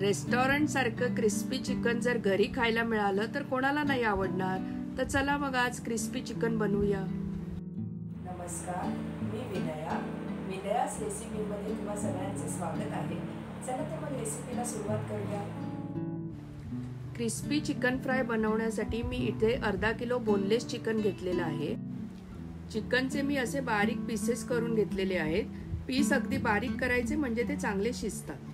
Restaurant सारखं crispy chicken जर घरी खायला मिळालं तर कोणाला नाही आवडणार. तर चला मग आज क्रिस्पी चिकन बनवूया. नमस्कार, मी विनयास रेसिपीमध्ये तुम्हा सगळ्यांचे स्वागत आहे. चला तर मग रेसिपीला सुरुवात करूया. क्रिस्पी चिकन फ्राय बनवण्यासाठी मी इथे अर्धा किलो बोनलेस चिकन घेतलेलं आहे. चिकनचे मी असे बारीक पीसेस करून घेतलेले आहेत. पीस अगदी बारीक करायचे म्हणजे ते चांगले शिजतात.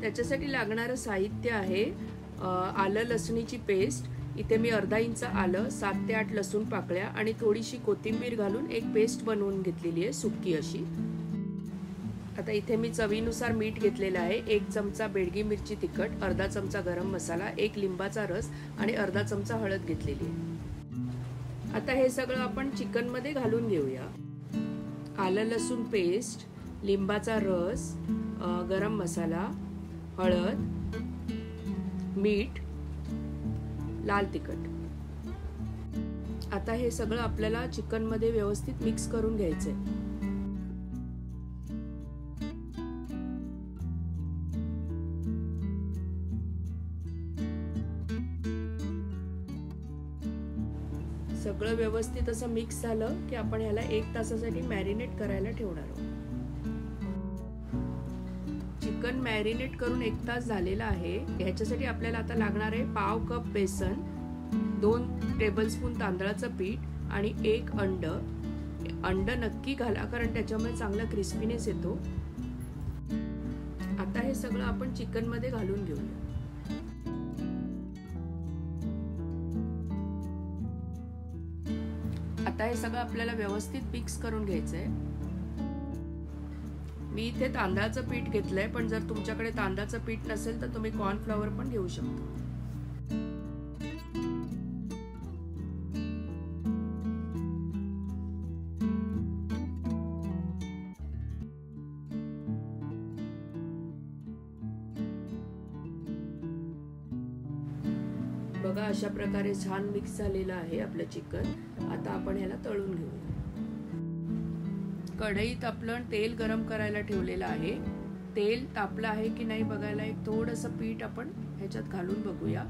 त्याच्यासाठी लागणारं साहित्य आहे आलं लसणीची पेस्ट. इथे मी अर्धा इंच आलं, 7 ते 8 लसूण पाकळ्या आणि थोडीशी कोथिंबीर घालून एक पेस्ट बनवून घेतलेली आहे सुक्की अशी. आता इथे मी चवीनुसार मीठ घेतलेलं आहे, 1 चमचा बेडगी मिरची तिखट, अर्धा चमचा गरम मसाला, 1 लिंबाचा रस आणि अर्धा चमचा हळद घेतलेली आहे. आता हे सगळं आपण चिकन मध्ये घालून घेऊया. आलं लसूण पेस्ट, लिंबाचा रस, गरम मसाला, हळद, मीठ, लाल तिखट. आता हे सगळं आपल्याला चिकन मध्ये व्यवस्थित मिक्स करून घ्यायचंय. सगळं व्यवस्थित असं मिक्स झालं की आपण ह्याला 1 तासासाठी मॅरिनेट करायला ठेवणार आहोत. चिकन मॅरिनेट करून 1 तास झालेला आहे. ह्याच्यासाठी आपल्याला आता लागणार आहे पाव कप बेसन, 2 टेबलस्पून तांदळाचं पीठ आणि 1 अंड. अंड नक्की घाला कारण त्याच्यामुळे चांगला क्रिस्पीनेस येतो. आता हे सगळं आपण चिकन मध्ये घालून घेऊया. आता हे सगळं आपल्याला व्यवस्थित मिक्स करून घ्यायचंय. मी इथे तांदळाचं पीठ घेतलंय, पण जर तुमच्याकडे तांदळाचं पीठ नसेल तर तुम्ही कॉर्नफ्लॉवर पण घेऊ शकता. बघा अशा प्रकारे छान मिक्स झालेलं आहे आपलं चिकन. आता आपण ह्याला तळून घेऊया. कढईत आपलं तेल गरम करायला ठेवलेलं आहे. तेल तापलं आहे की नाही बघायला एक थोडंसं पीठ आपण ह्याच्यात घालून बघूया.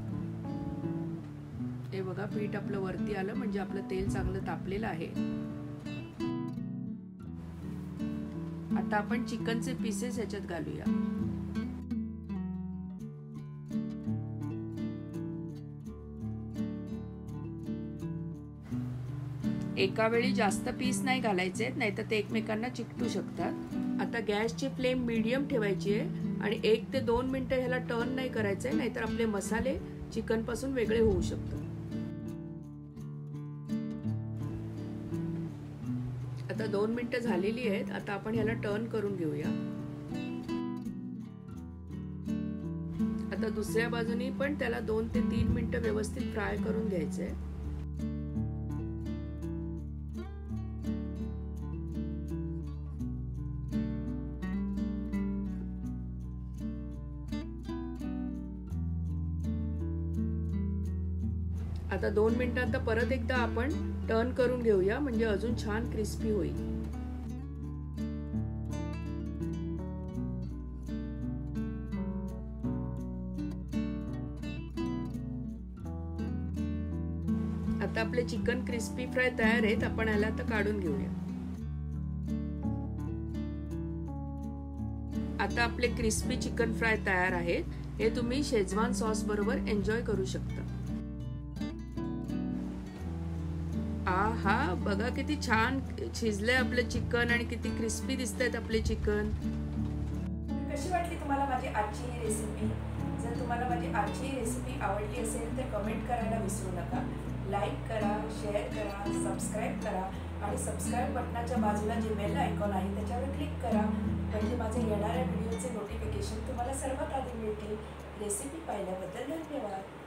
हे बघा पीठ आपलं वरती आलं म्हणजे आपलं तेल चांगलं तापलेलं आहे. आता आपण चिकनचे पीसेस ह्याच्यात घालूया. एका वेळी जास्त पीस नाही घालायचे, नाहीतर ते एकमेकांना चिकटू शकतात. आता गॅसची फ्लेम मीडियम ठेवायची आहे आणि 1 ते 2 मिनिटं ह्याला टर्न नाही करायचंय, नाहीतर आपले मसाले चिकन पासून वेगळे होऊ शकतात. आता 2 मिनिटं झालेली आहेत. आता आपण ह्याला टर्न करून घेऊया. आता दुसऱ्या बाजूनी पण त्याला 2 ते 3 मिनिटं व्यवस्थित फ्राय करून घ्यायचंय. आता 2 मिनिटांत परत एकदा आपण टर्न करून घेऊया म्हणजे अजून छान क्रिस्पी होईल. आता आपले चिकन क्रिस्पी फ्राय तयार आहेत. आपण याला आता काढून घेऊया. आता आपले क्रिस्पी चिकन फ्राय तयार आहेत. हे तुम्ही शेजवान सॉस बरोबर एन्जॉय करू शकता. आहा, बघा किती छान शिजलंय आपलं चिकन आणि किती क्रिस्पी दिसतायत आपले चिकन. कशी वाटली तुम्हाला माझी आजची ही रेसिपी? जर तुम्हाला माझी आजची ही रेसिपी आवडली असेल तर कमेंट करायला विसरू नका. लाईक करा, शेअर करा, सबस्क्राईब करा आणि सबस्क्राईब बटनाच्या बाजूला जे बेल आयकॉन आहे त्याच्यावर क्लिक करा म्हणजे माझ्या येणाऱ्या व्हिडिओचे नोटिफिकेशन तुम्हाला सर्वात आधी मिळतील. रेसिपी पाहिल्याबद्दल धन्यवाद.